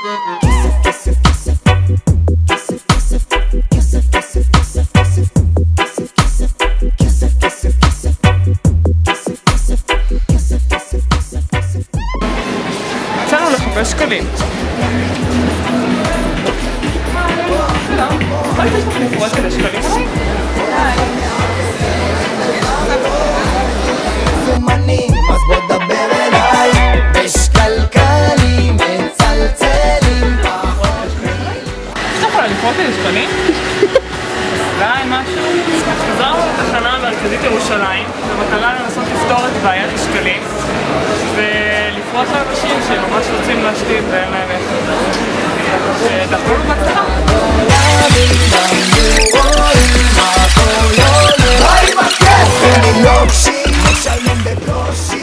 יצאנו לחפש שקלים. יכולת יש לך מפורט כדי שקלים אולי? זומנים, אז בוא דבר אליי בשקלקלים מצלצלים. אתה יכולה לפרוט לי שקלים? אולי משהו? חזרנו לתחנה המרכזית ירושלים במטרה לנסות לפתור את בעיית השקלים ולפרוט לאנשים שממש רוצים להשתין ואין להם איך. שדחו לנו בהצלחה. אני לא קשיב, משלם בקושי